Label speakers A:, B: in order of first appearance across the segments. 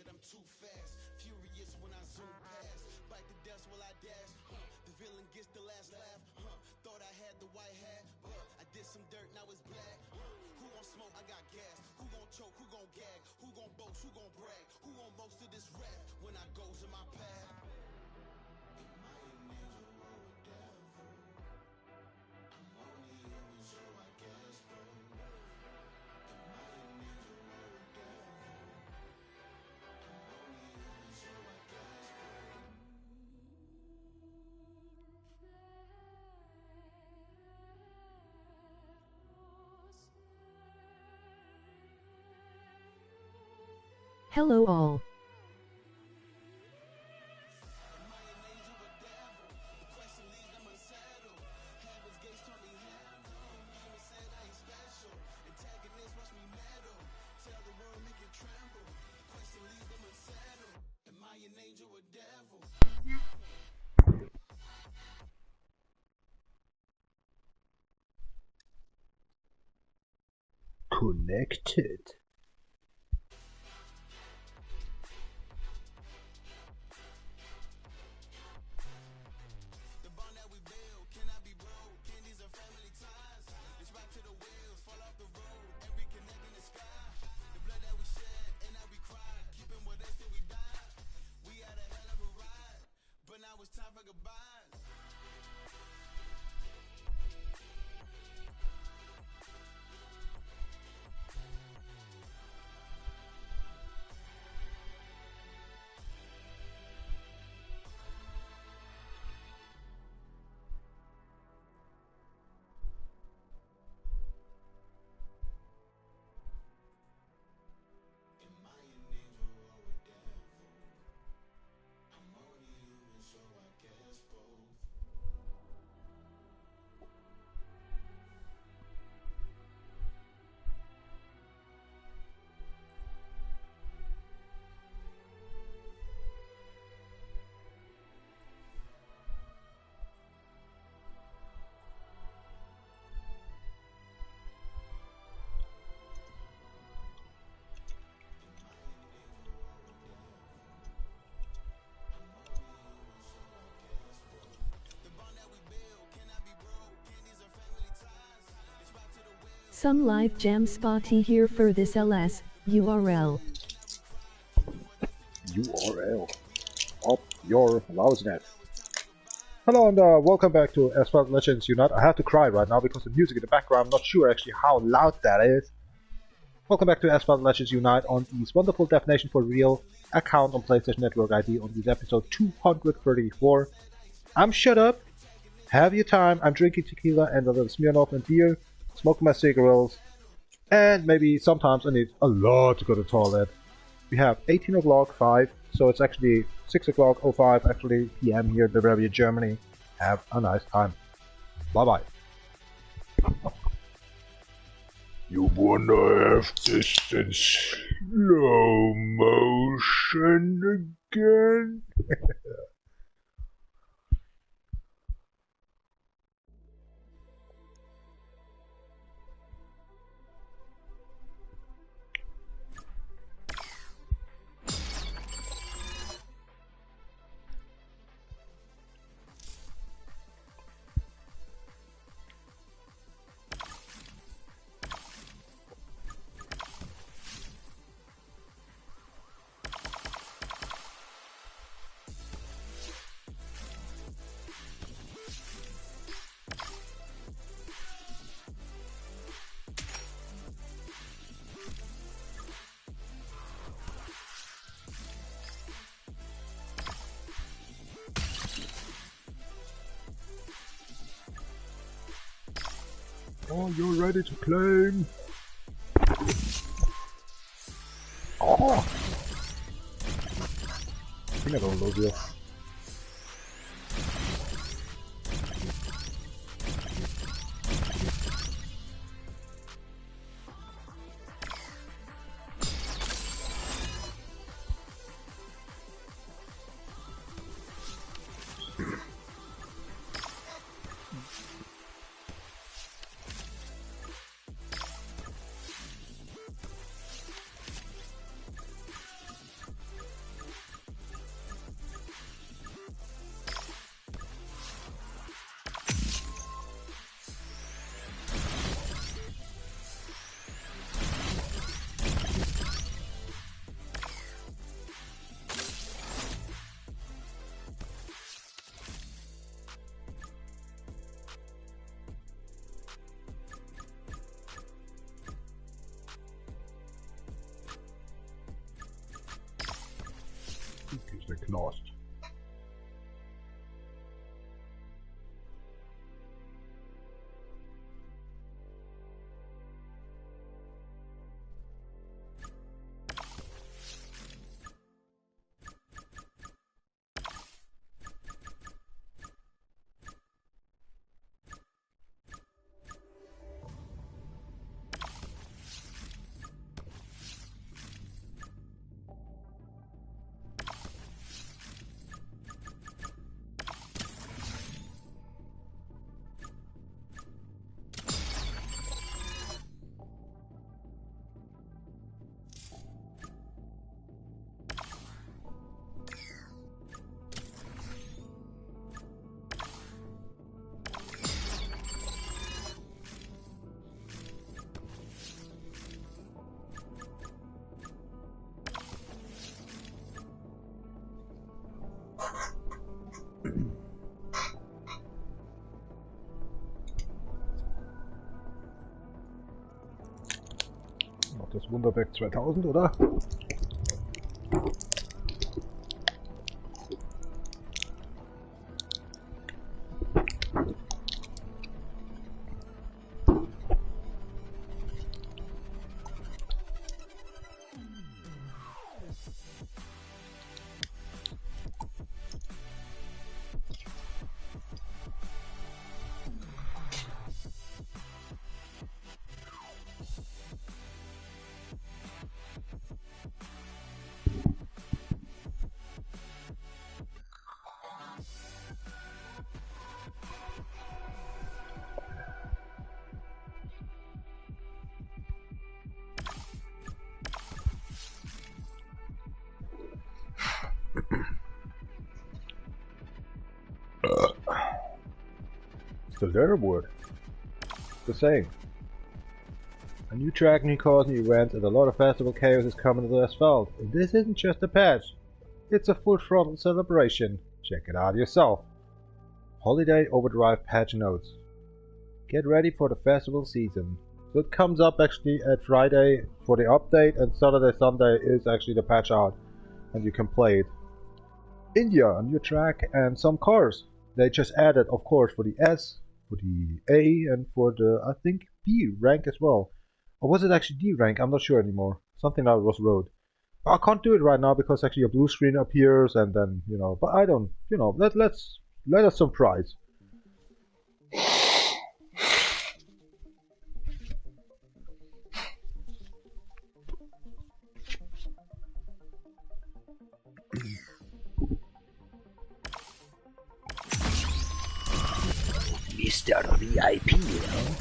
A: that I'm too fast. Furious when I zoom past. Bite the dust while I dash. The villain gets the last laugh. Thought I had the white hat, but I did some dirt, now it's black. Who gon' smoke? I got gas. Who gon' choke? Who gon' gag? Who gon' boast? Who gon' brag? Who gon' boast of this rap when I goes in my path? Am I an angel or a devil? I'm only human, so I guess both. Am I an angel or a devil? I'm only human, so I guess both.
B: Hello all.
C: Connected.
B: Some live jam spotty here for this LS URL.
C: URL. Up your loudness. Hello and welcome back to Asphalt Legends Unite. I have to cry right now because the music in the background, I'm not sure actually how loud that is. Welcome back to Asphalt Legends Unite on this wonderful DefNation4Real account on PlayStation Network ID on this episode 234. I'm shut up. Have your time. I'm drinking tequila and a little Smirnoff and beer. Smoking my cigarettes, and maybe sometimes I need a lot to go to the toilet. We have 18 o'clock 5, so it's actually 6 o'clock 05 actually PM here in Bavaria, Germany. Have a nice time. Bye bye. You wanna have this in slow motion again? Oh, you're ready to claim. Oh! I think I don't lose you. been closed. Das Wunderwerk 2000, oder? The letter word. The same. A new track, new cars, new events, and a lot of festival chaos is coming to the asphalt. And this isn't just a patch. It's a full throttle celebration. Check it out yourself. Holiday Overdrive patch notes. Get ready for the festival season. So it comes up actually at Friday for the update, and Saturday, Sunday is actually the patch out. And you can play it. India, a new track, and some cars. They just added, of course, for the S, for the A, and for the, I think, B rank as well. Or was it actually D rank? I'm not sure anymore. Something that was road. I can't do it right now because actually a blue screen appears and then, you know, but I don't, you know, let us surprise.
D: Mr. VIP, no?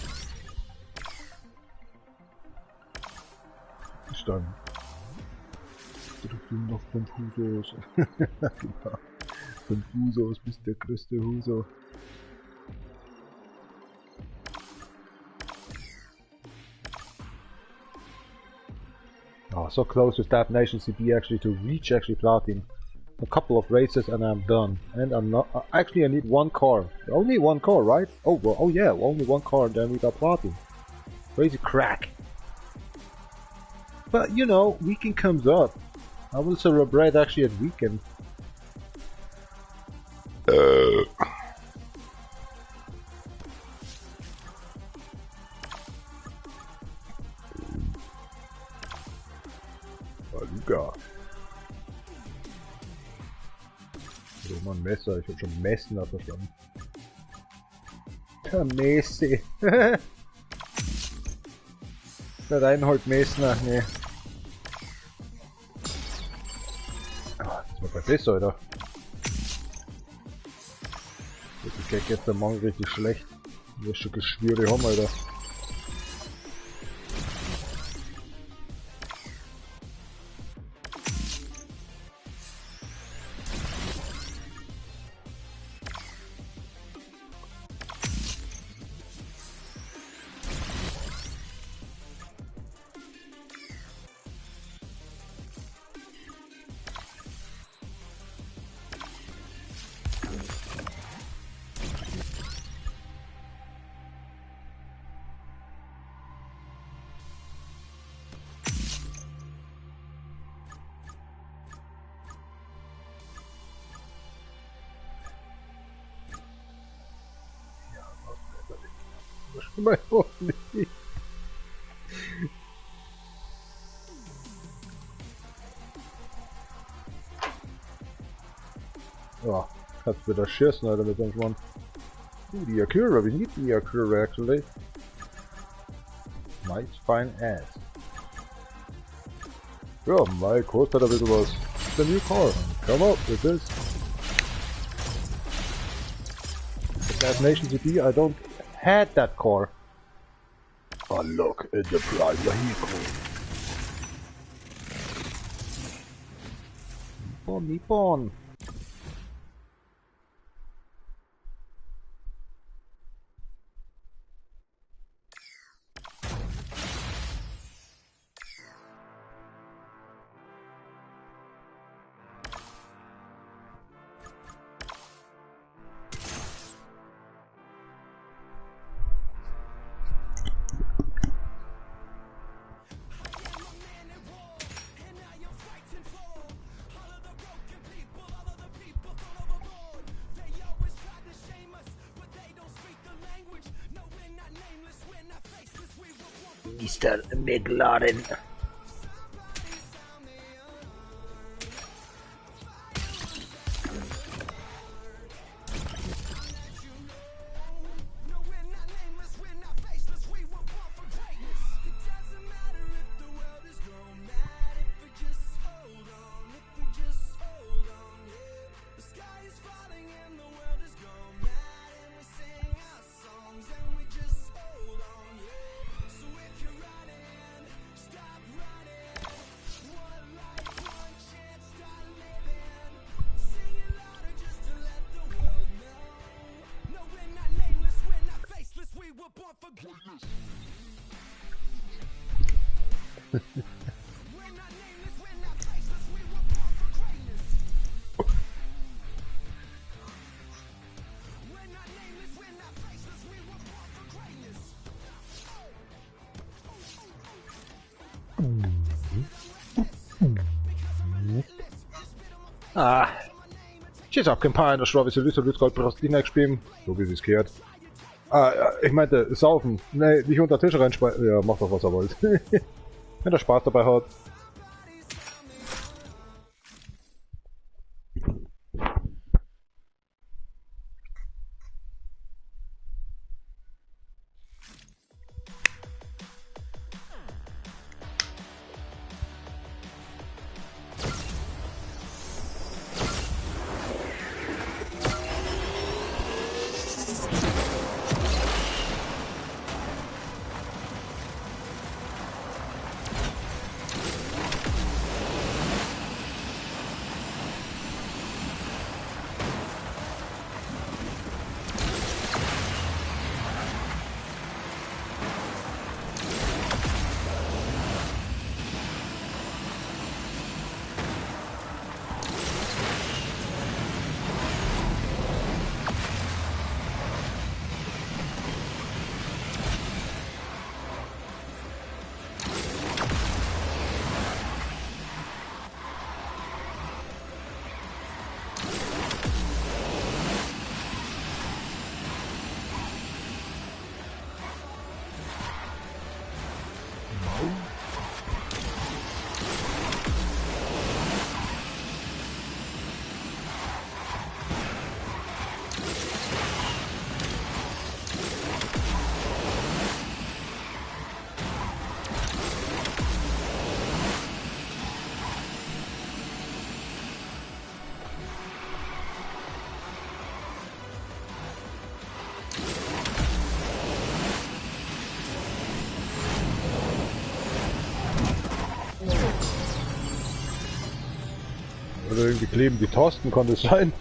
C: Dann drücken noch 5 Husos. Genau. 5 Husos bis der größte Huso. Oh, so close with DefNation CB actually to reach actually platinum. A couple of races and I'm done. And I'm not. Actually, I need one car. Only one car, right? Oh well. Oh yeah, only one car, and then we got platinum. Crazy crack. But you know, weekend comes up. I will celebrate actually at weekend. Aluga. So, mal ein Messer. Ich hab schon Messner verstanden. Der Messi. Der Reinhold Messner, nee. Ah, das war bei besser, Alter. Das geht jetzt der Mann richtig schlecht. Wir schon Geschwüre haben, Alter. My holy. Ja, kannst wieder schießen, Alter, mit dem Mann. Die Akura, we need the Akura actually. Nice fine ass. Ja, Mike, holst halt ein bisschen was. The new car. Come up with this. The DefNation CD, I don't had that car. Unlock in the prime vehicle. Nippon.
D: Mr. McLaren.
C: Ah. Tschüss, abgempaart, das Schraube ist ja Lüster, Lützgold, brauchst die spielen. So wie sie es gehört. Ah, ja, ich meinte, saufen. Ne, nicht unter Tisch reinschmeißen. Ja, macht doch was er wollt. Wenn er Spaß dabei hat. Oder irgendwie kleben die Tasten, kann das sein?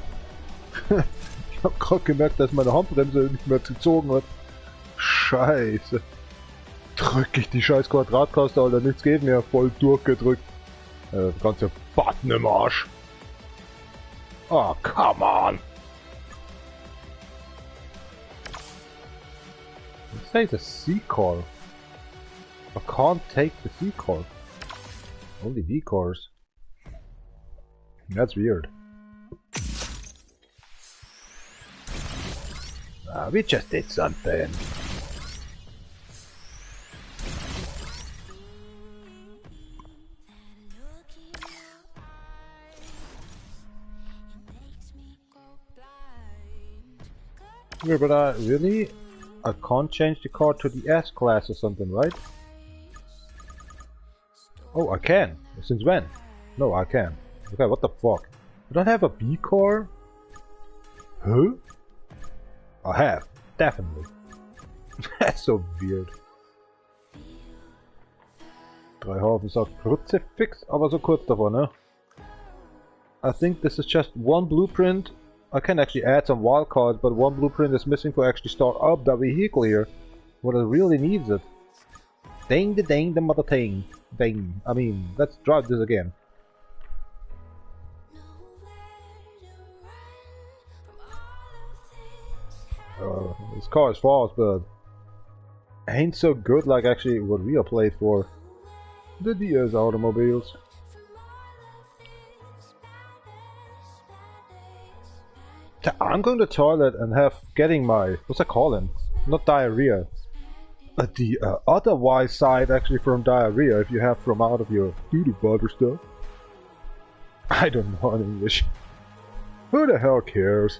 C: Ich hab gerade gemerkt, dass meine Handbremse nicht mehr gezogen hat. Scheiße. Drück ich die scheiß Quadrattaste, Alter, nichts geht mehr. Voll durchgedrückt. Ganze Button im Arsch. Oh, come on. Let's say the C-Core. I can't take the C-Core. Only D-Cores. That's weird.
D: We just did something.
C: Yeah, but I can't change the car to the S class or something, right? Oh, I can. Since when? No, I can. Okay, what the fuck? I don't have a B car? Huh? I have. Definitely. That's so weird. Dreihafen sagt Kruzifix, aber so kurz davon, ne? I think this is just one blueprint. I can actually add some wildcards, but one blueprint is missing to actually start up the vehicle here. What it really needs it. Dang the mother thing. Dang. I mean, let's drive this again. This car is fast, but ain't so good like actually what we are played for. The DS automobiles. I'm going to the toilet and getting my, what's that calling? Not diarrhea. The otherwise side actually from diarrhea if you have from out of your duty butter stuff. I don't know in English. Who the hell cares?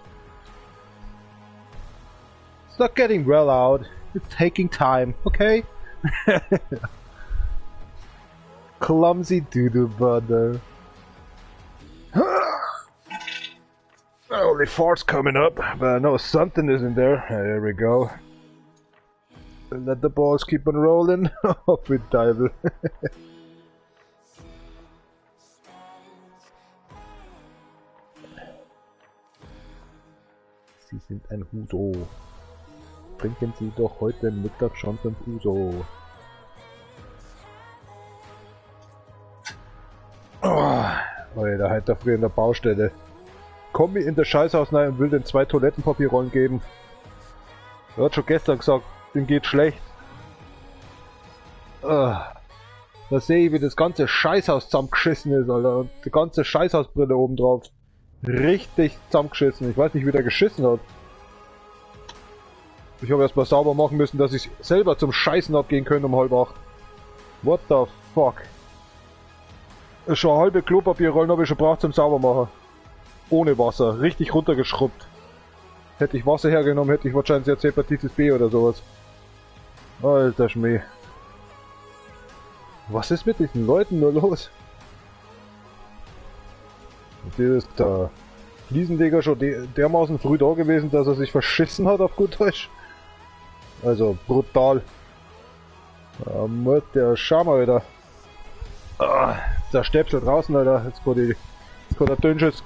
C: It's not getting well out. It's taking time, okay? Clumsy doo-doo butter. Only farts coming up, but I know something isn't there. There we go. Let the balls keep on rolling. Off with Teufel. Sie sind ein Huso. Trinken Sie doch heute Mittag schon 5 Huso. Oh, Alter, halt da früher in der Baustelle. Komm mir in das Scheißhaus rein und will den 2 Toilettenpapierrollen geben. Er hat schon gestern gesagt, dem geht schlecht. Da sehe ich, wie das ganze Scheißhaus zusammengeschissen ist, Alter. Und die ganze Scheißhausbrille oben drauf. Richtig zusammengeschissen. Ich weiß nicht, wie der geschissen hat. Ich habe erst mal sauber machen müssen, dass ich selber zum Scheißen abgehen können um 7:30. What the fuck? Schon eine halbe Klopapierrollen habe ich schon braucht zum Saubermachen. Ohne Wasser. Richtig runtergeschrubbt. Hätte ich Wasser hergenommen, hätte ich wahrscheinlich jetzt Hepatitis B oder sowas. Alter Schmäh. Was ist mit diesen Leuten nur los? Der ist der Fliesenleger schon dermaßen früh da gewesen, dass er sich verschissen hat auf gut Deutsch. Also brutal. Der schau mal wieder. Der Stäbsel draußen, Alter. Jetzt kann der Dünnschiss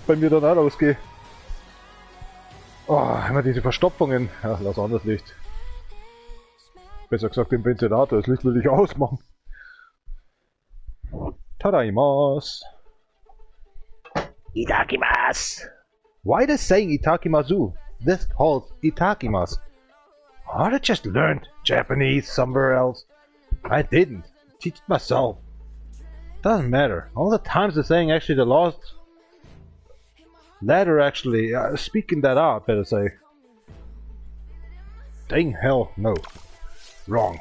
C: bei mir dann auch losgehen. Immer diese Verstopfungen. Ja, lass anders Licht. Besser gesagt den Ventilator, das Licht will ich ausmachen. Tadaimasu.
D: Itakimasu.
C: Why they saying Itakimasu? This calls Itakimasu. I just learned Japanese somewhere else. I didn't. Teach it myself. Doesn't matter. All the times they're saying actually the last letter actually, speaking that out, better say. Dang hell, no. Wrong.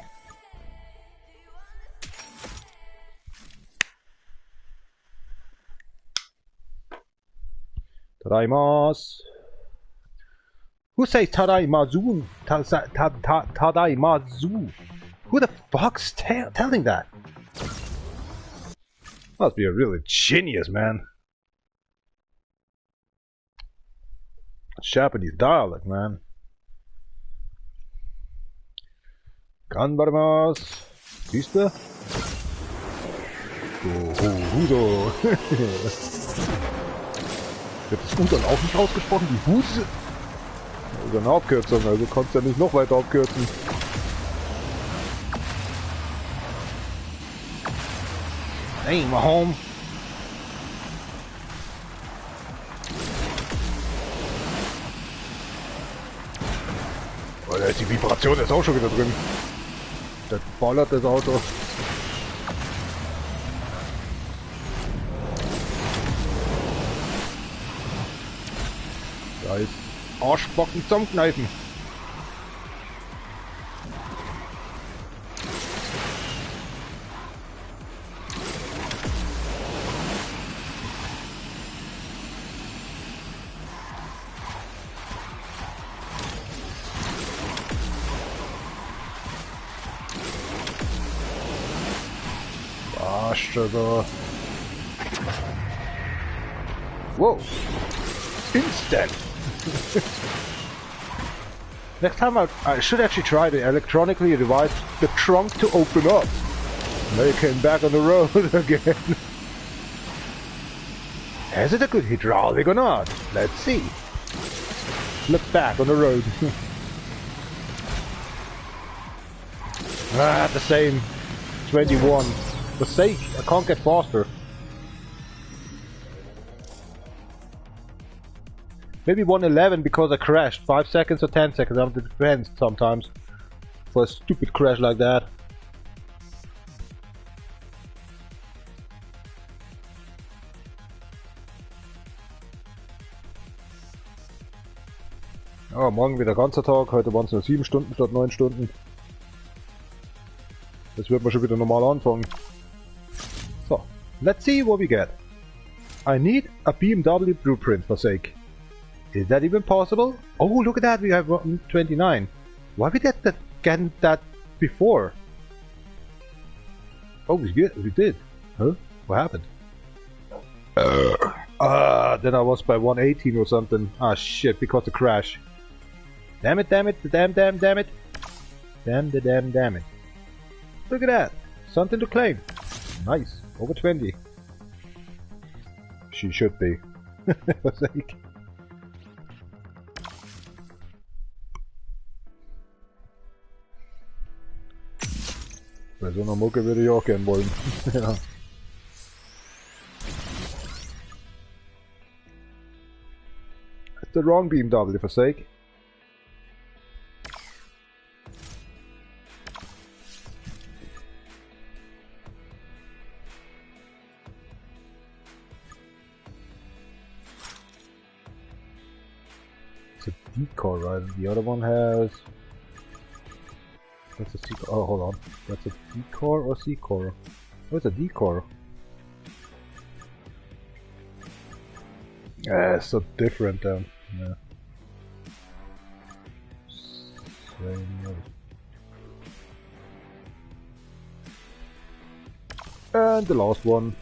C: Tadaimasu. Who says Tadaimasu? Tadaimasu. Who the fuck's telling that? Must be a really genius, man. Japanese dialect, man. Ganbarimasu. Siehst du? Hudo. Wird das U dann auch nicht ausgesprochen? Die Huse? Das ist eine Abkürzung, also kannst du ja nicht noch weiter abkürzen. Hey, my home. Oh, da ist die Vibration jetzt auch schon wieder drin. Das ballert das Auto. Da ist Arschbacken zusammenkneifen. sugar. Whoa! Instant! Next time I should actually try to electronically device the trunk to open up. They came back on the road again. Is it a good hydraulic or not? Let's see. Look back on the road. The same. 21. For sake, I can't get faster. Maybe 111 because I crashed. 5 seconds or 10 seconds, it depends sometimes. For a stupid crash like that. Oh, morgen wieder ganzer Tag. Heute waren es nur 7 Stunden statt 9 Stunden. Jetzt wird man schon wieder normal anfangen. So, let's see what we get. I need a BMW blueprint for sake. Is that even possible? Oh, look at that, we have 29. Why we get that before? Oh, we did. Huh? What happened? Then I was by 118 or something. Ah, shit, because of crash. Damn it, damn it, damn it. Damn it. Look at that. Something to claim. Nice. Over 20. She should be. For sake. Bei so einer Mucke würde ich auch gern wollen. Ja. It's the wrong BMW for sake. It's a D.R.O, right? The other one has... That's a C. Oh, hold on. That's a D.R.O or C-core? Oh, it's a D.R.O. It's so different then. Yeah. Same. And the last one.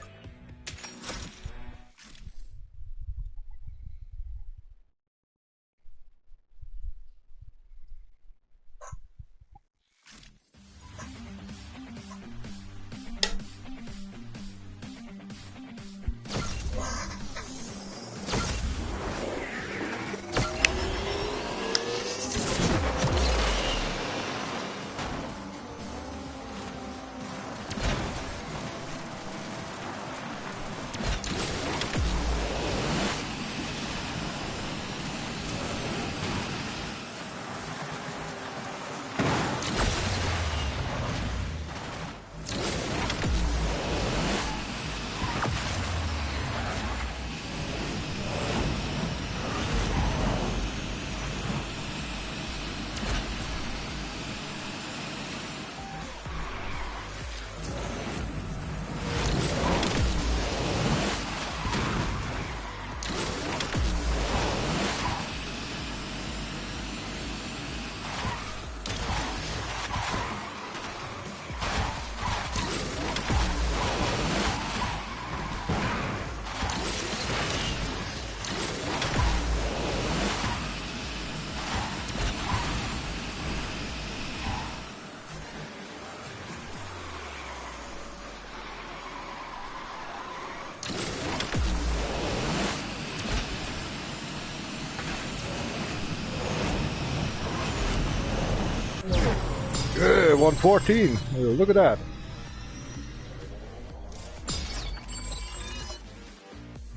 C: Yeah, 114. Oh, look at that.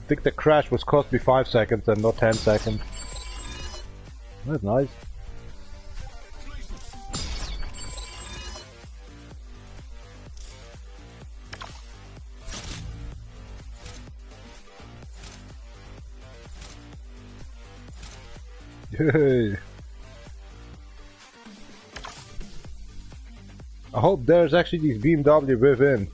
C: I think the crash was cost me 5 seconds and not 10 seconds. That's nice. Yay. I hope there's actually these BMW within.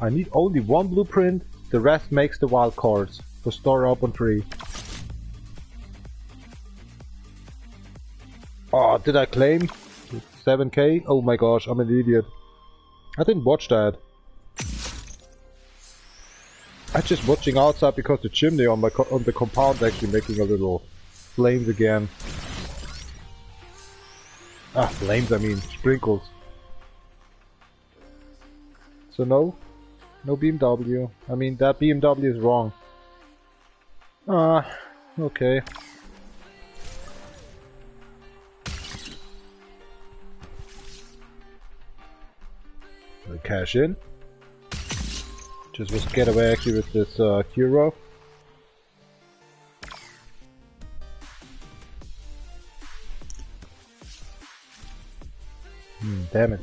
C: I need only one blueprint, the rest makes the wild cards to store up on 3. Oh, did I claim 7k? Oh my gosh, I'm an idiot. I didn't watch that. I'm just watching outside because the chimney on the compound actually making a little flames again. Ah, flames, I mean sprinkles. So no BMW. I mean that BMW is wrong. Okay. We cash in. Just was get away actually with this D.R.O. Damn it.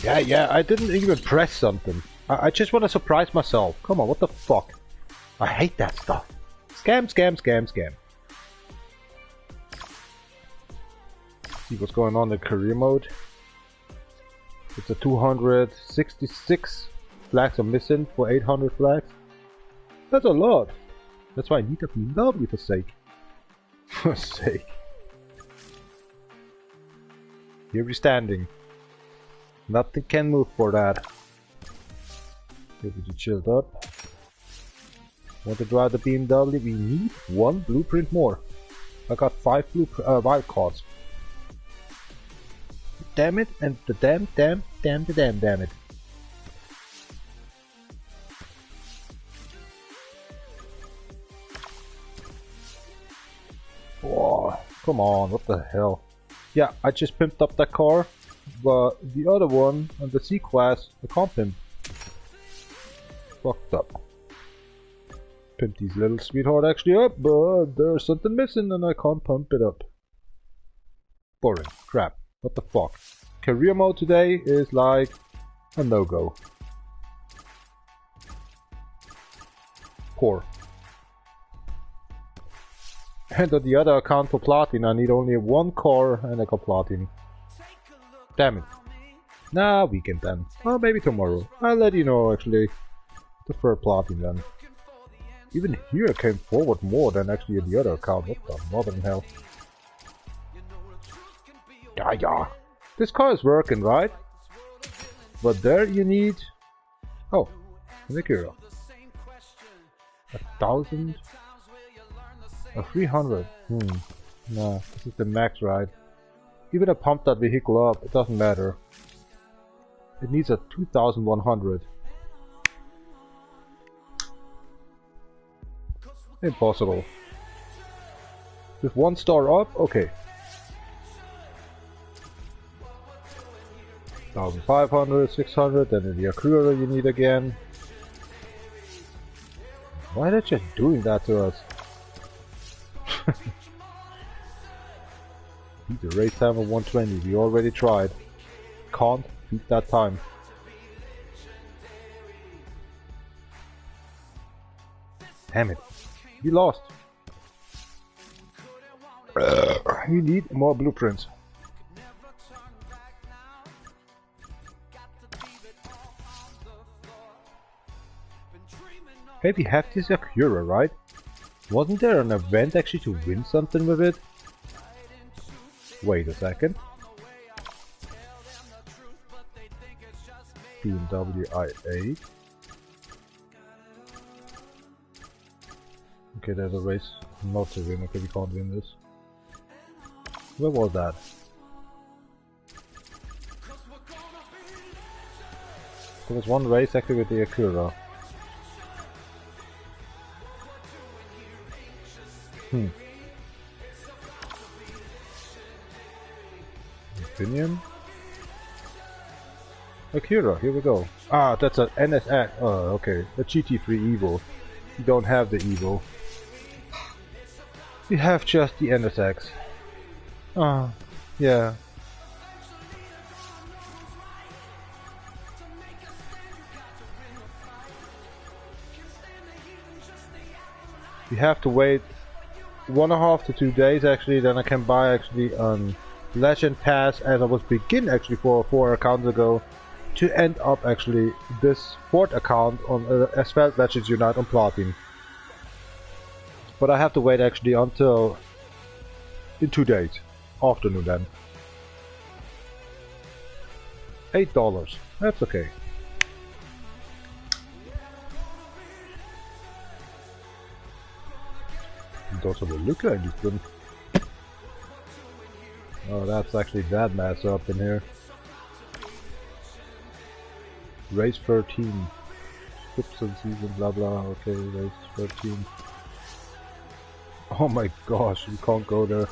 C: Yeah, I didn't even press something. I just want to surprise myself. Come on, what the fuck? I hate that stuff. Scam, scam, scam, scam. See what's going on in career mode. It's a 266 flags are missing for 800 flags. That's a lot. That's why I need a BMW for sake. For sake. Here we're standing. Nothing can move for that. Maybe to chilled up. Want to drive the BMW? We need one blueprint more. I got 5 wild cards. Damn it, and the damn it. Oh, come on, what the hell? Yeah, I just pimped up that car, but the other one on the C-Class, I can't pimp. Fucked up. Pimp these little sweetheart actually up, but there's something missing and I can't pump it up. Boring. Crap. What the fuck? Career mode today is like a no-go. Poor. And on the other account for platinum I need only 1 car and I got platinum. Damn it. Nah, weekend then. Or maybe tomorrow. I'll let you know actually. Prefer platinum then. Even here I came forward more than actually in the other account. What the mother in hell. Yeah. This car is working, right? But there you need... Oh, Nitro'theBat. 1,000? Or 300? Nah, this is the max, right? Even I pump that vehicle up, it doesn't matter. It needs a 2,100. Impossible. With 1 star up, okay. 1,500, 600, then in the accruer you need again. Why are they just doing that to us? Beat the race time of 120, we already tried. Can't beat that time. Damn it. We lost. We need more blueprints. Hey, we have this Acura, right? Wasn't there an event actually to win something with it? Wait a second. BMW i8. Okay, there's a race not to win. Okay, we can't win this. Where was that? There was one race actually with the Acura. Opinion? Acura, here we go. Ah, that's an NSX. Oh, okay. The GT3 Evo. We don't have the Evo. We have just the NSX. Ah, yeah. We have to wait 1.5 to 2 days actually, then I can buy actually Legend Pass, as I was begin actually for 4 accounts ago, to end up actually this 4th account on Asphalt Legends Unite on Platinum. But I have to wait actually until in 2 days. Afternoon then. $8. That's okay. And also the look like this one. Oh, that's actually that mess up in here. Race 13. Skips and season, blah blah. Okay, race 13. Oh my gosh, you can't go there.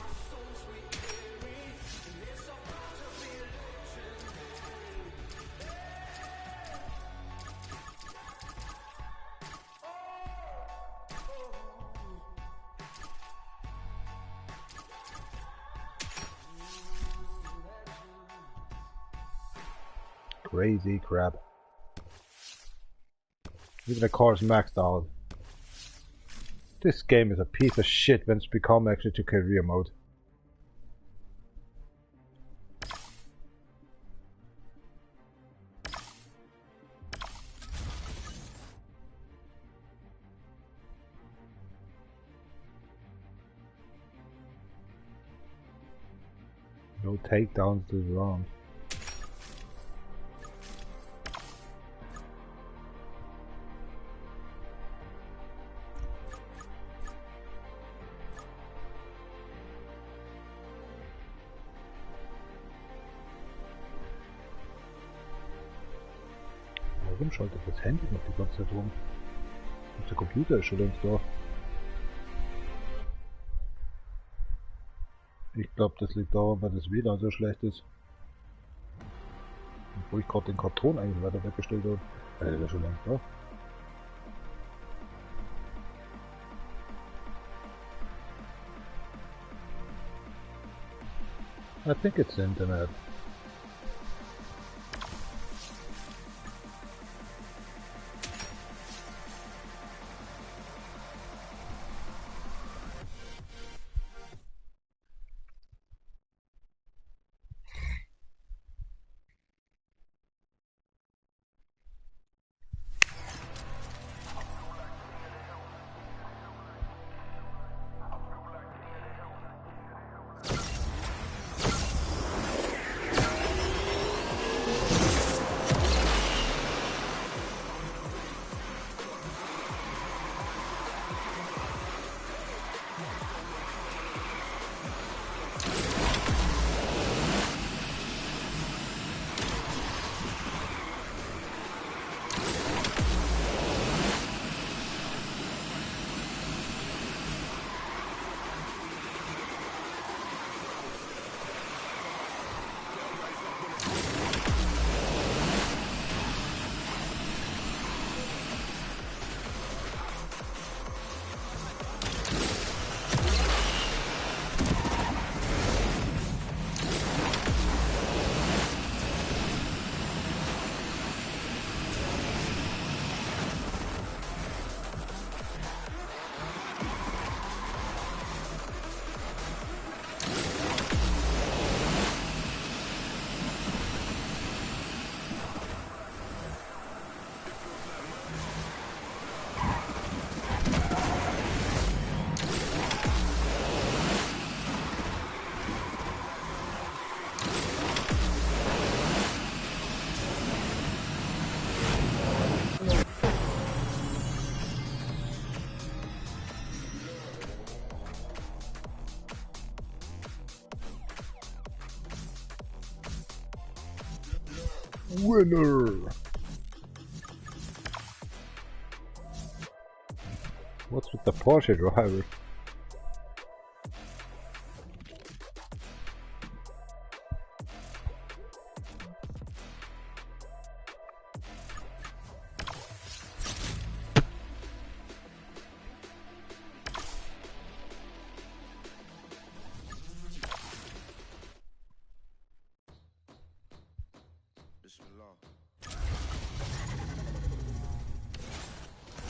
C: Crazy crap. Even the car's maxed out. This game is a piece of shit when it's become actually to career mode. No takedowns this round. Warum schaltet das Handy noch die ganze Zeit rum? Und der Computer ist schon längst da. Ich glaube, das liegt daran, weil das WLAN so schlecht ist. Obwohl ich gerade den Karton eigentlich weiter weggestellt habe. Der ist ja schon längst da. I think it's the internet. Winner! What's with the Porsche driver?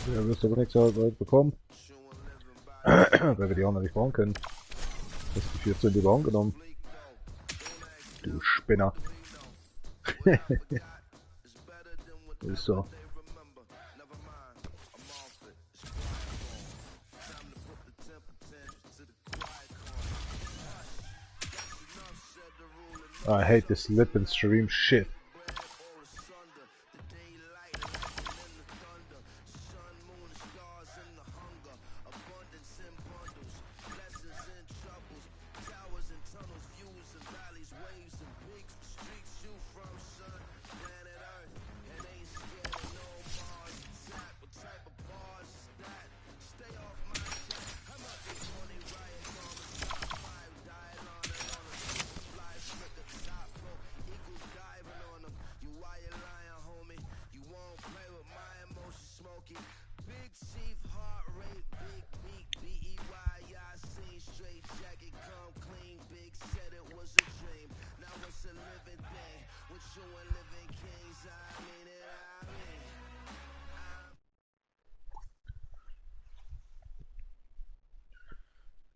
C: Ja, wirst du aber nichts bekommen. Weil wir die anderen nicht bauen können. Du hast die 14 lieber angenommen. Du Spinner. Ist so. I hate this lip and stream shit.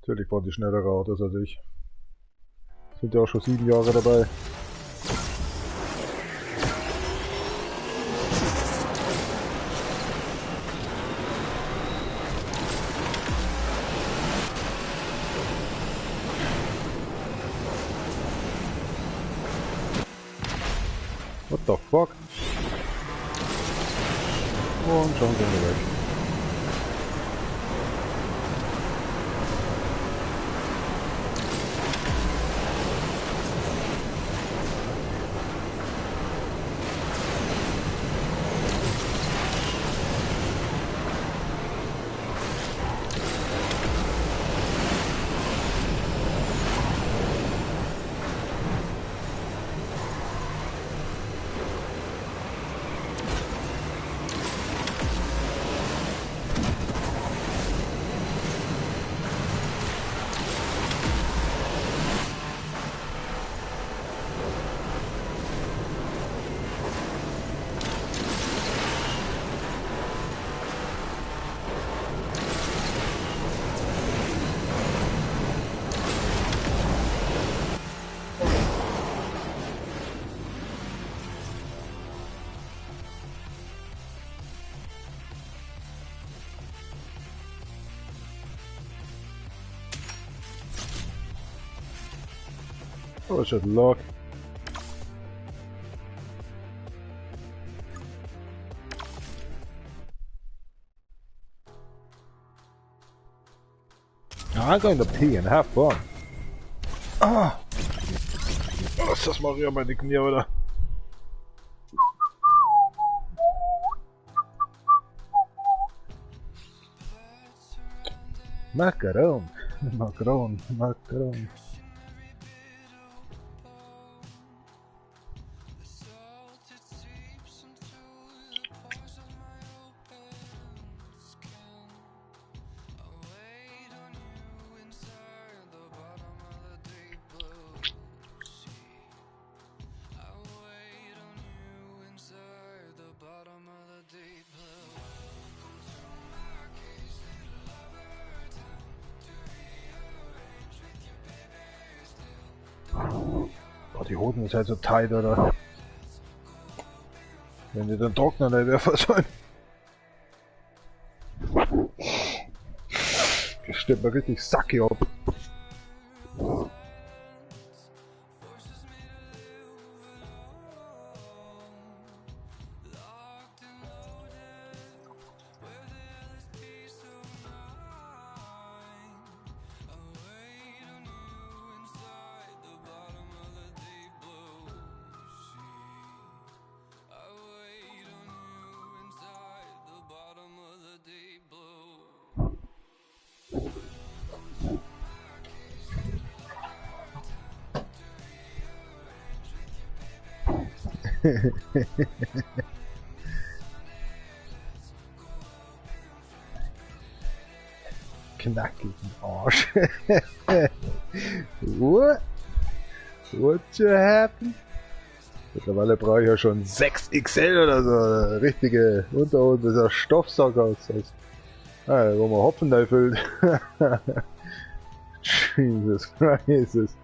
C: Natürlich waren die schneller Autos als ich. Sind ja auch schon 7 Jahre dabei. What the fuck? Und schon sind wir weg. Oh, I should look. I'm going to pee and have fun. Ah! Oh, das Maria, meine Knie, oder? Macaron, macaron, macaron. Oh, die Hoden ist halt so tight, oder? Wenn die dann trocknen, dann wäre was sein. Das stimmt mir richtig Sacki ab. Knackigen Arsch. What? What just happened? Mittlerweile brauche ich ja schon 6XL oder so. Richtige Unterhose, dieser Stoffsack aus. Wo man Hopfen einfüllt. Jesus Christ.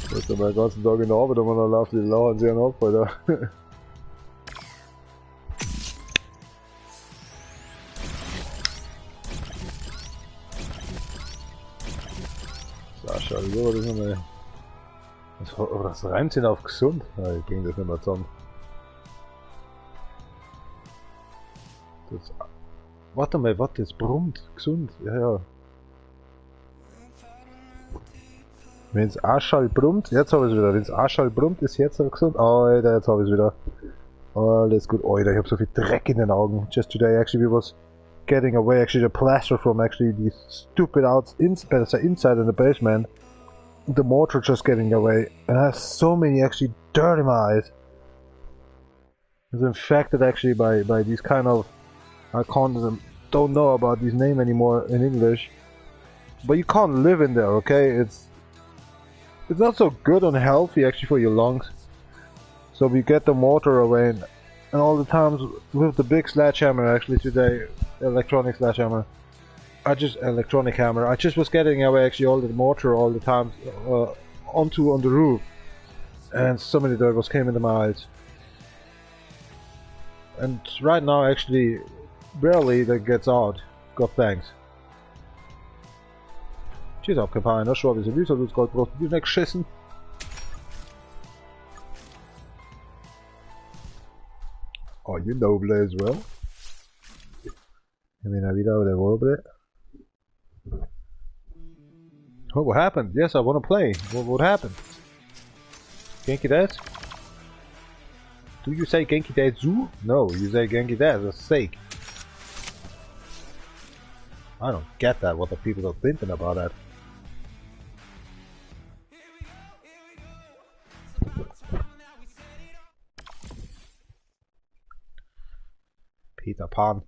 C: Das ist aber den ganzen Tag in der Arbeit, und dann läuft die Lauern sehr ab, Alter. So, schau, so, das ist nochmal Das reimt sich auf gesund. Ja, ich bring das nicht mehr zusammen. Das, warte mal, was das brummt? Gesund, ja, ja. Wenn's Arschall brummt, jetzt habe ich es wieder. Wenn's Arschall brummt, ist jetzt gesund. Alter, jetzt habe ich es wieder. Alles gut. Alter, ich habe so viel Dreck in den Augen. Just today, actually, we was getting away actually the plaster from actually the stupid inside in the basement. The mortar just getting away. And I have so many actually dirt in my eyes. It's infected actually by these kind of, I don't know about these names anymore in English. But you can't live in there, okay? It's not so good and healthy actually for your lungs. So we get the mortar away, and all the times with the big sledgehammer actually today, electronic sledgehammer, I just was getting away actually all the mortar all the time on the roof, and so many dirt was came into my eyes. And right now actually barely that gets out. God thanks. Cheers up, Kampagne, das schon ein bisschen Wüste, das Gold braucht die weggeschissen. Oh, you know play as well. I mean, DjVolgin. Oh, what happened? Yes, I want to play. What happened? Genki Death? Do you say Genki Death Zoo? No, you say Genki Death, that's sake. I don't get that, what the people are thinking about that. Peter Pan,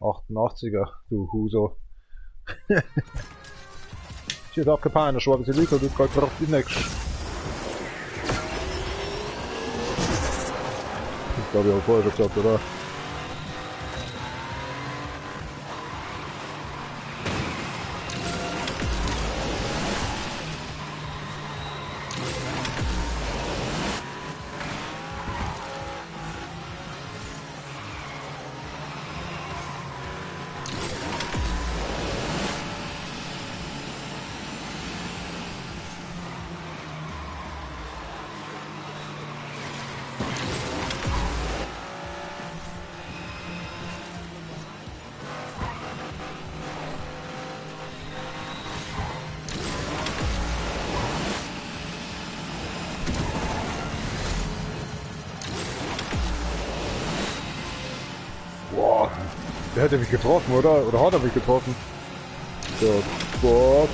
C: 88er, du Huso. Cheers up, Kampagne, schon ein bisschen Liter, du kannst drauf die nächste. Ich glaube, ich habe vorher schon gesagt, oder? Boah, der hätte mich getroffen, oder? Oder hat er mich getroffen? So, fuck.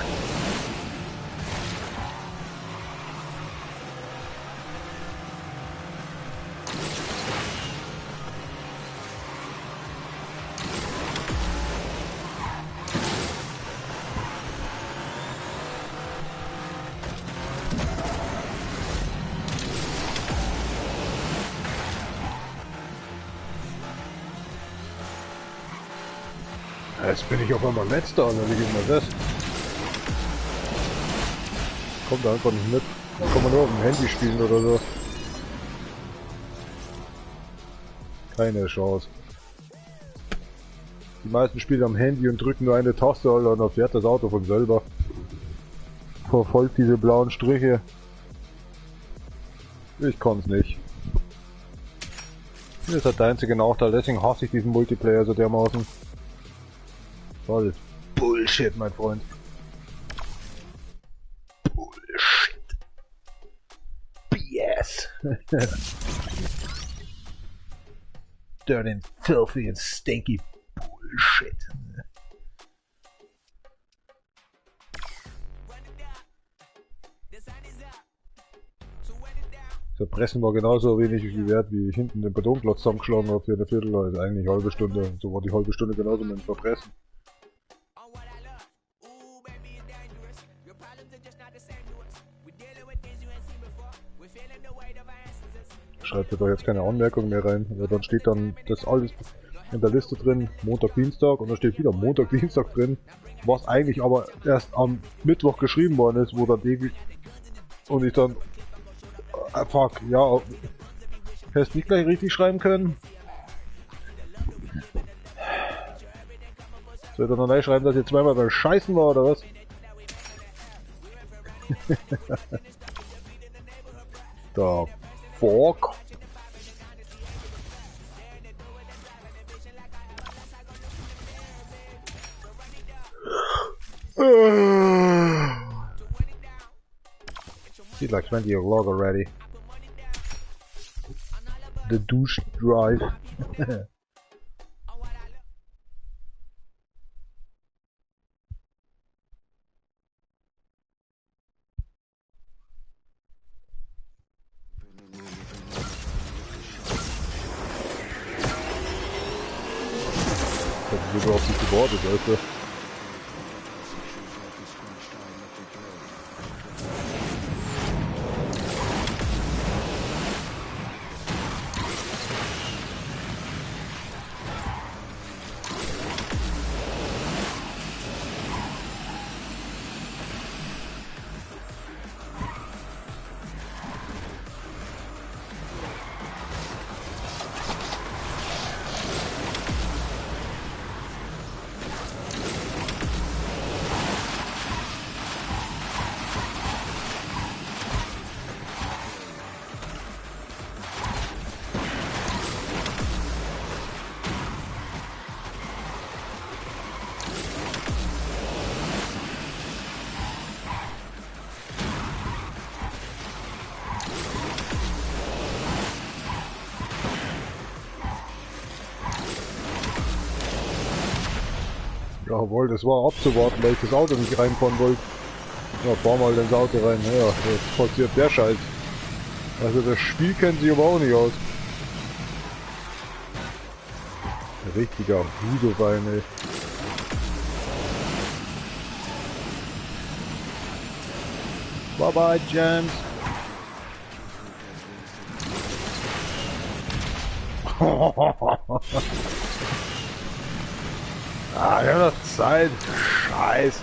C: Jetzt bin ich auf einmal letzter, oder wie geht denn das? Kommt da einfach nicht mit. Da kann man nur auf dem Handy spielen oder so. Keine Chance. Die meisten spielen am Handy und drücken nur eine Taste, und dann fährt das Auto von selber. Verfolgt diese blauen Striche. Ich kann's nicht. Das ist halt der einzige Nachteil, deswegen hasse ich diesen Multiplayer so dermaßen. Voll Bullshit, mein Freund. Bullshit. BS. Dirty and filthy and stinky bullshit. Verpressen war genauso wenig wert, wie ich hinten den Betonplatz zusammengeschlagen habe für eine Viertel, also eigentlich eine halbe Stunde. So war die halbe Stunde genauso mit dem Verpressen. Schreibt ihr doch jetzt keine Anmerkung mehr rein, weil dann steht dann das alles in der Liste drin, Montag, Dienstag, und dann steht wieder Montag, Dienstag drin, was eigentlich aber erst am Mittwoch geschrieben worden ist, wo dann ewig, und ich dann, fuck, ja, hättest nicht gleich richtig schreiben können. Soll ich dann noch neu schreiben, dass ihr zweimal beim Scheißen war, oder was? The fuck? He's like 20 o'clock already. The douche drive. Das ist überhaupt nicht gewordet, Leute. Jawohl, das war abzuwarten, weil ich das Auto nicht reinfahren wollte. Ja, fahr mal ins Auto rein. Ja, jetzt passiert der Scheiß. Also das Spiel kennt sich aber auch nicht aus. Ein richtiger Hudowein, ey. Bye bye, James. Ah, wir haben noch Zeit. Scheiß.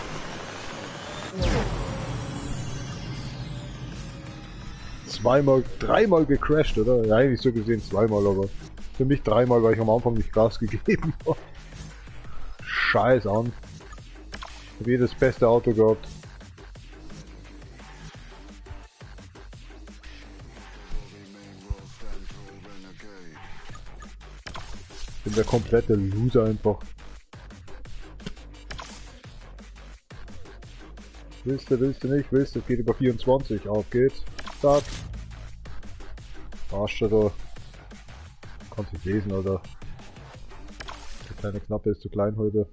C: Dreimal gecrashed, oder? Ja, eigentlich so gesehen zweimal, aber für mich dreimal, weil ich am Anfang nicht Gas gegeben habe. Scheiß an. Ich habe jedes beste Auto gehabt. Ich bin der komplette Loser einfach. Willst du nicht, willst du, geht über 24, auf geht's, Start. Arsch da. Kannst nicht lesen, oder? Der kleine Knappe ist zu klein heute.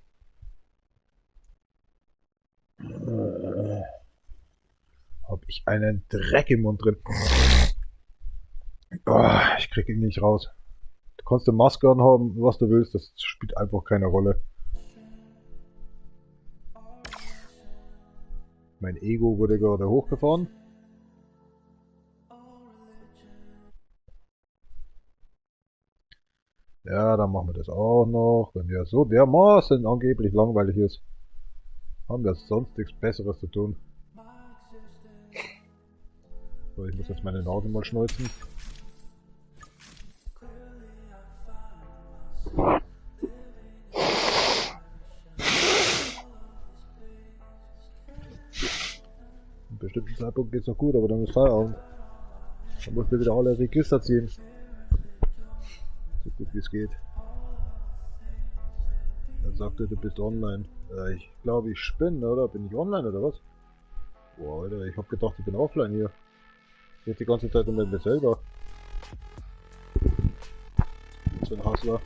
C: Hab ich einen Dreck im Mund drin. Oh, ich krieg ihn nicht raus. Du kannst eine Maske anhaben, was du willst, das spielt einfach keine Rolle. Mein Ego wurde gerade hochgefahren. Ja, dann machen wir das auch noch. Wenn wir so dermaßen angeblich langweilig ist, haben wir sonst nichts Besseres zu tun. So, ich muss jetzt meine Nase mal schneuzen. An bestimmten Zeitpunkt geht's noch gut, aber dann ist Feierabend. Dann musst du wieder alle Register ziehen. So gut wie es geht. Er sagte, du bist online. Ich glaube, ich spinne, oder? Bin ich online, oder was? Boah, Alter, ich hab gedacht, ich bin offline hier. Ich rede die ganze Zeit mit mir selber. So ein Hassler.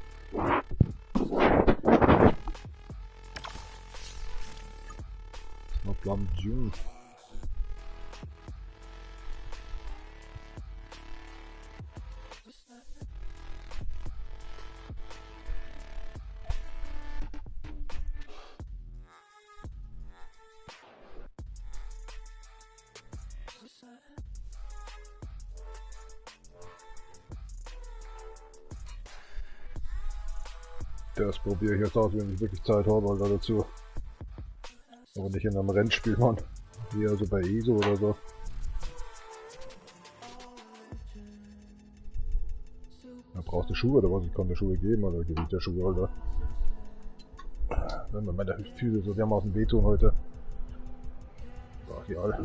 C: Noch Plan June. Das probiere ich jetzt aus, wenn ich wirklich Zeit habe, Alter, dazu. Aber nicht in einem Rennspiel, Mann. Wie also bei ISO oder so. Da brauchst du Schuhe oder was? Ich kann dir Schuhe geben, oder gebe ich dir Schuhe, Alter. Wenn mir meine Füße so dermaßen wehtun heute. Ach ja.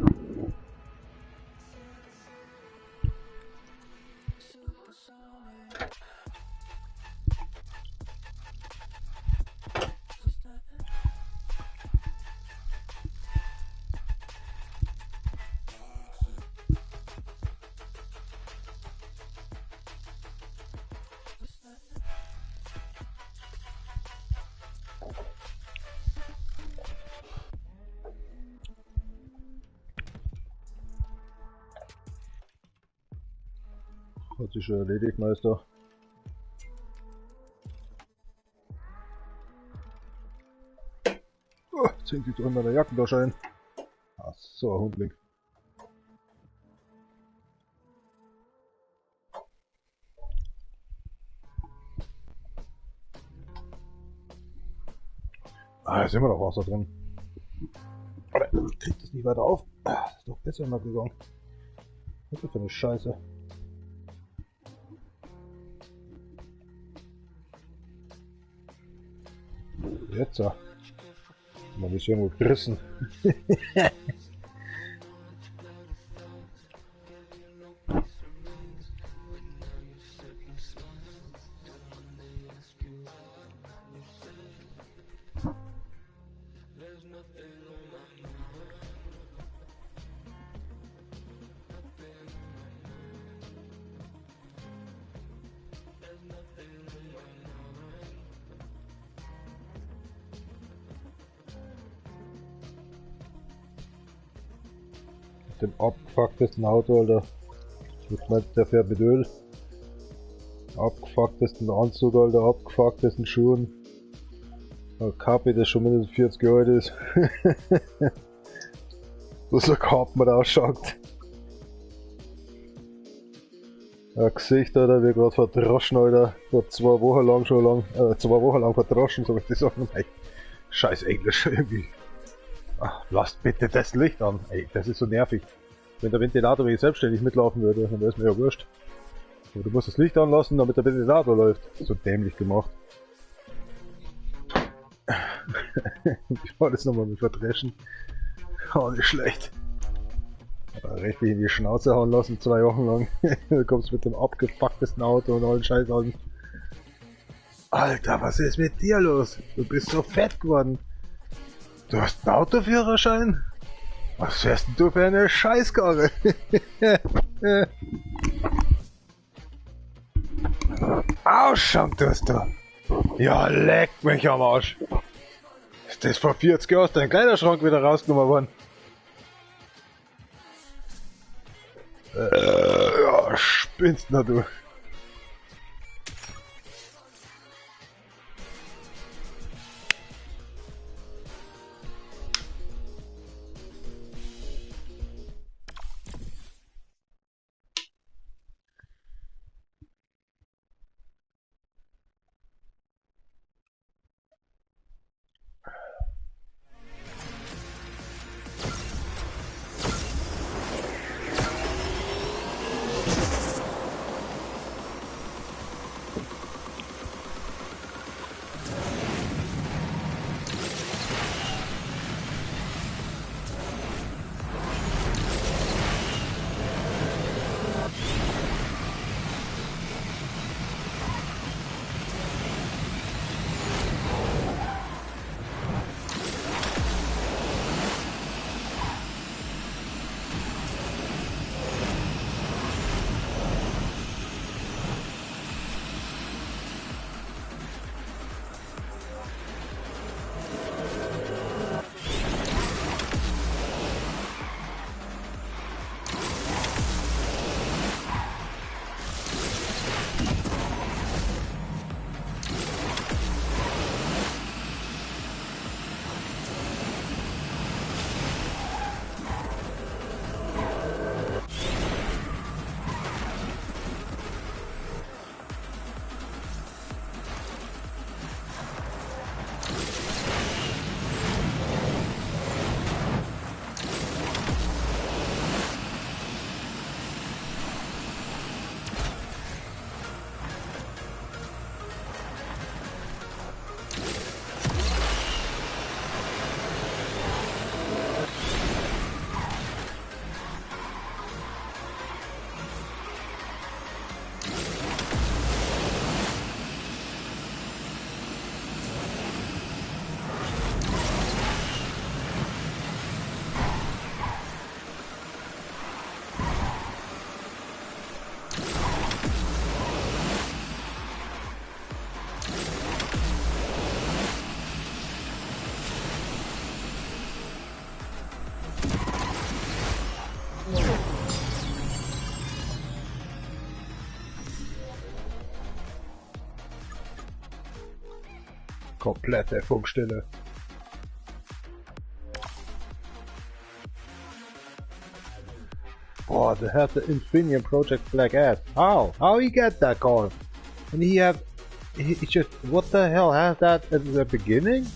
C: Hat sich schon erledigt, Meister. Oh, jetzt hängt die drin meiner Jackentasche ein. Ach so, ein Hundling. Ah, da ist immer noch Wasser drin. Aber kriegt das nicht weiter auf. Ah, das ist doch besser mal gegangen. Was ist das für eine Scheiße? Jetzt ja. Man ist irgendwo gerissen. Dem abgefucktesten Auto, Alter. Ich meinte, der fährt mit Öl. Abgefucktesten Anzug, Alter, abgefucktesten Schuhen. Ein Kapi, das schon mindestens 40 Jahre alt ist. So ein Kapi da ausschaut. Ein Gesicht, Alter, wie gerade verdroschen, Alter. Vor 2 Wochen lang schon 2 Wochen lang verdroschen, so ich das sagen. Ey, scheiß Englisch irgendwie. Ach, lasst bitte das Licht an. Ey, das ist so nervig. Wenn der Ventilator wie selbstständig mitlaufen würde, dann wäre es mir ja wurscht. Aber du musst das Licht anlassen, damit der Ventilator läuft. So dämlich gemacht. Ich wollte das nochmal mit verdreschen. Oh, nicht schlecht. Aber richtig in die Schnauze hauen lassen, 2 Wochen lang. Du kommst mit dem abgefucktesten Auto und allen Scheiß an. Alter, was ist mit dir los? Du bist so fett geworden. Du hast einen Autoführerschein? Was fährst denn du für eine Scheißkarre? Ausschauen tust du! Ja, leck mich am Arsch! Ist das vor 40 Jahren aus deinem Kleiderschrank wieder rausgenommen worden? Ja, spinnst na du! Komplette Funkstille. Oh, they have the Infineon Project Black ass. How? How he get that car? And he just, what the hell has that at the beginning?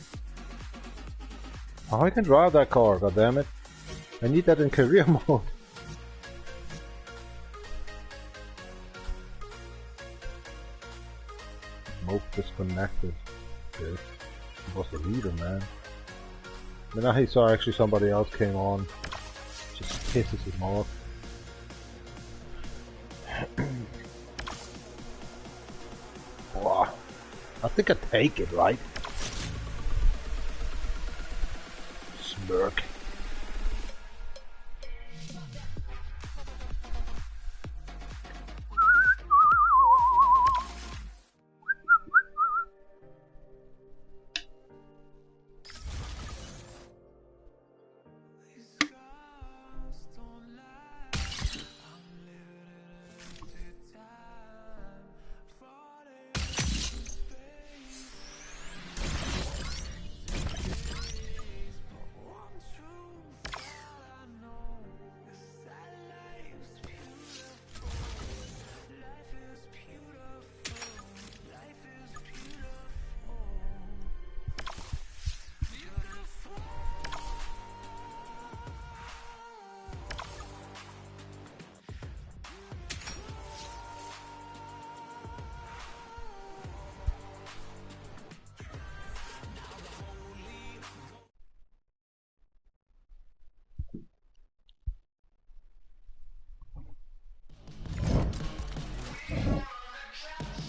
C: How I can drive that car, goddammit. I need that in career mode. Smoke disconnected. Okay. He was the leader, man. But now he saw actually somebody else came on. Just pisses him off. Wow. I think I take it, right? Smirk.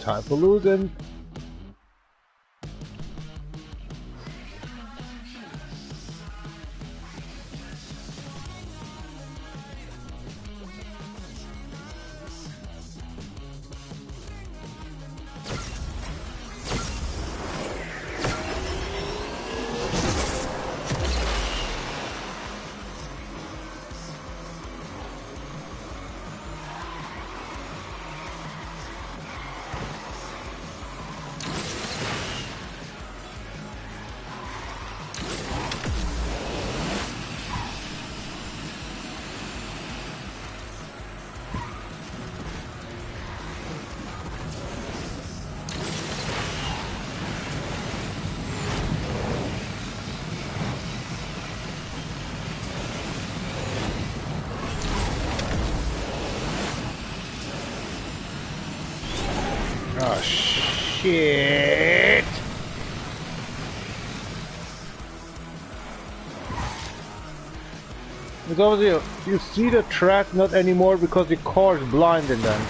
C: Time for losing. Oh shit! It's obviously you see the track not anymore because the car is blinded then.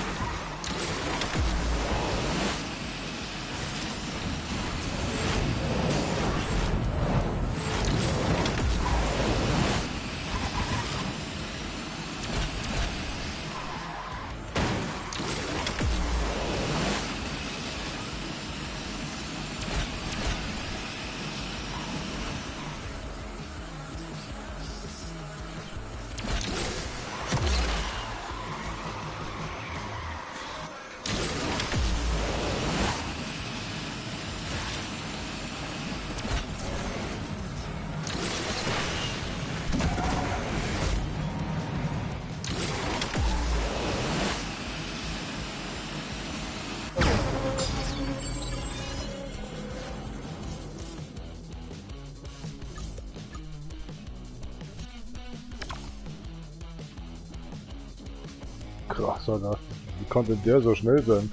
C: Krass, Alter. Wie konnte der so schnell sein?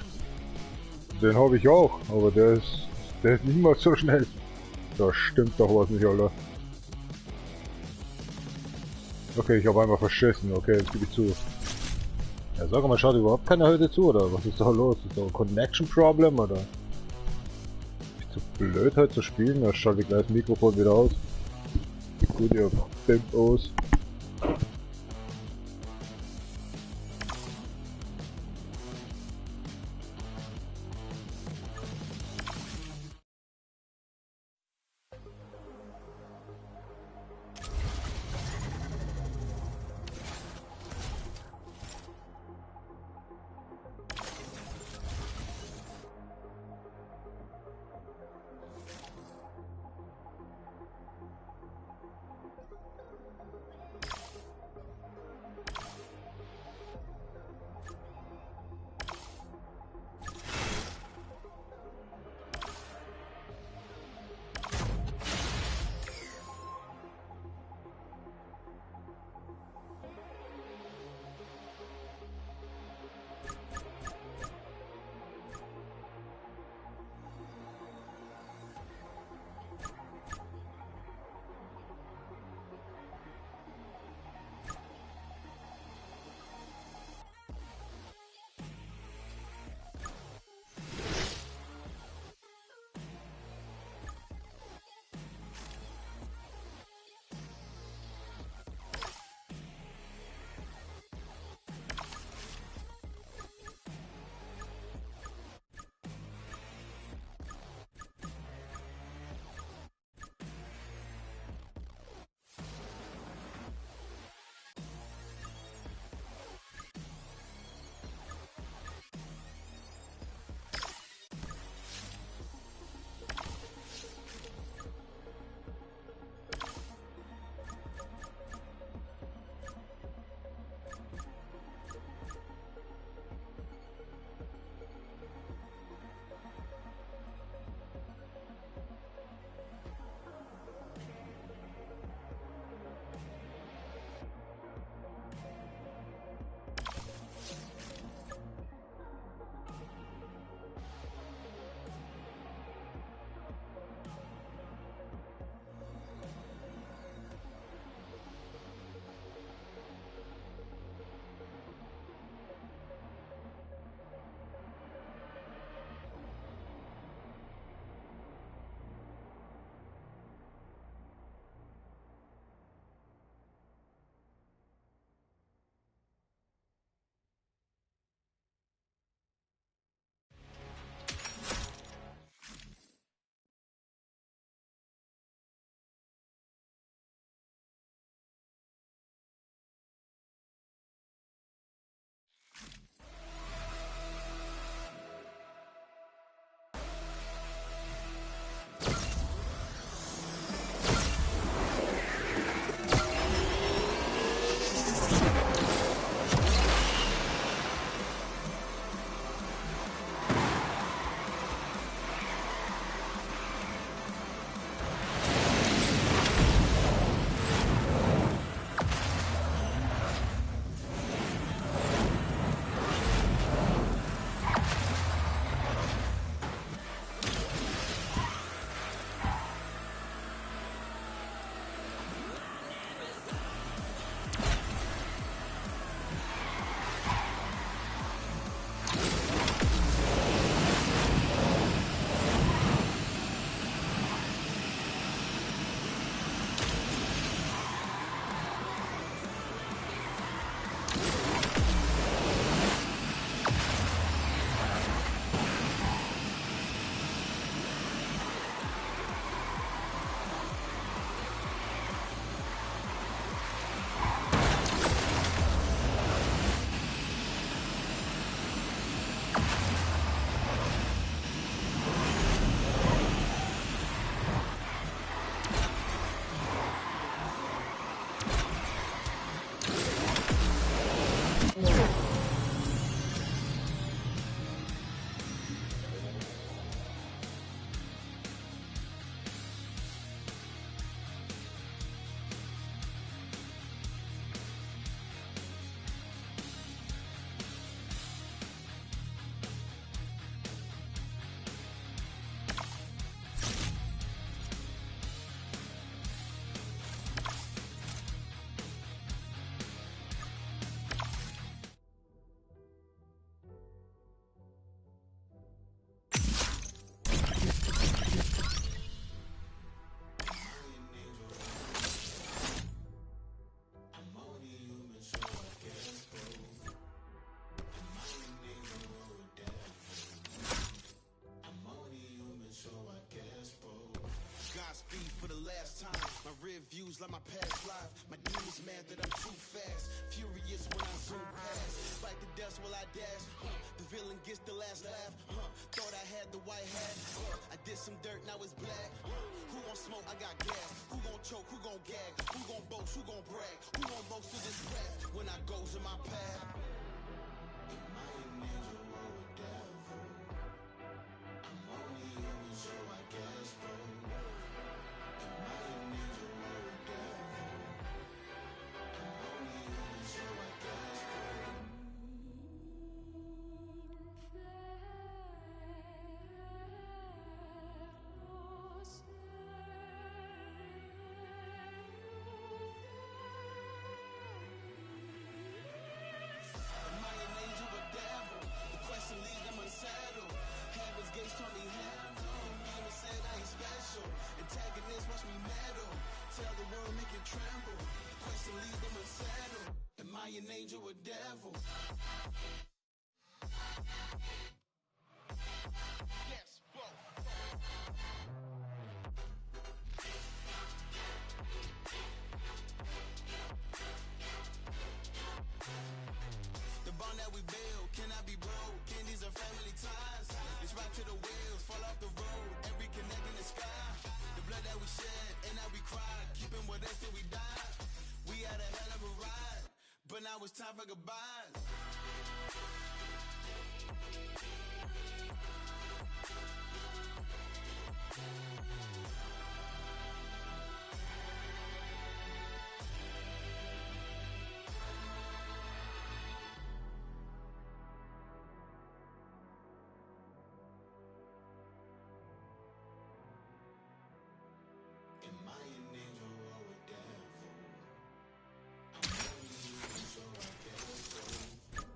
C: Den habe ich auch, aber der ist niemals so schnell. Da stimmt doch was nicht, Alter. Okay, ich habe einmal verschissen. Okay, jetzt gebe ich zu. Ja, sag mal, schaut überhaupt keiner heute zu, oder? Was ist da los? Ist da ein Connection Problem, oder? Bin ich zu blöd heute zu spielen? Da schalte ich gleich das Mikrofon wieder aus. Gut, ihr Bimbos.
A: confused like my past life. My demons mad that I'm too fast. Furious when I zoom past. Bite the dust while I dash. The villain gets the last laugh. Thought I had the white hat. I did some dirt, now it's black. Who gon' smoke? I got gas. Who gon' choke? Who gon' gag? Who gon' boast? Who gon' brag? Who gon' boast to this rap when I goes in my path? Am I an angel or a devil? I'm only human, so I guess, bro. Am I an angel or a devil? I'm only human, so I guess, bro. Am I an angel or devil? The question leaves them unsettled. Heaven's gates told me hell no. Demon said I ain't special. Antagonists watch me meddle. Tell the world, make it tremble. The question leaves them unsettled. Am I an angel or devil? Yes, both. The bond that we build cannot be broken. These are family ties. It's right to the wheels, fall off the road. Every connect in the sky. The blood that we shed and that we cried. Keeping with us till we die. We had a hell of a ride, but now it's time for goodbyes. Am I an angel or a devil? I'm only human, so I guess so.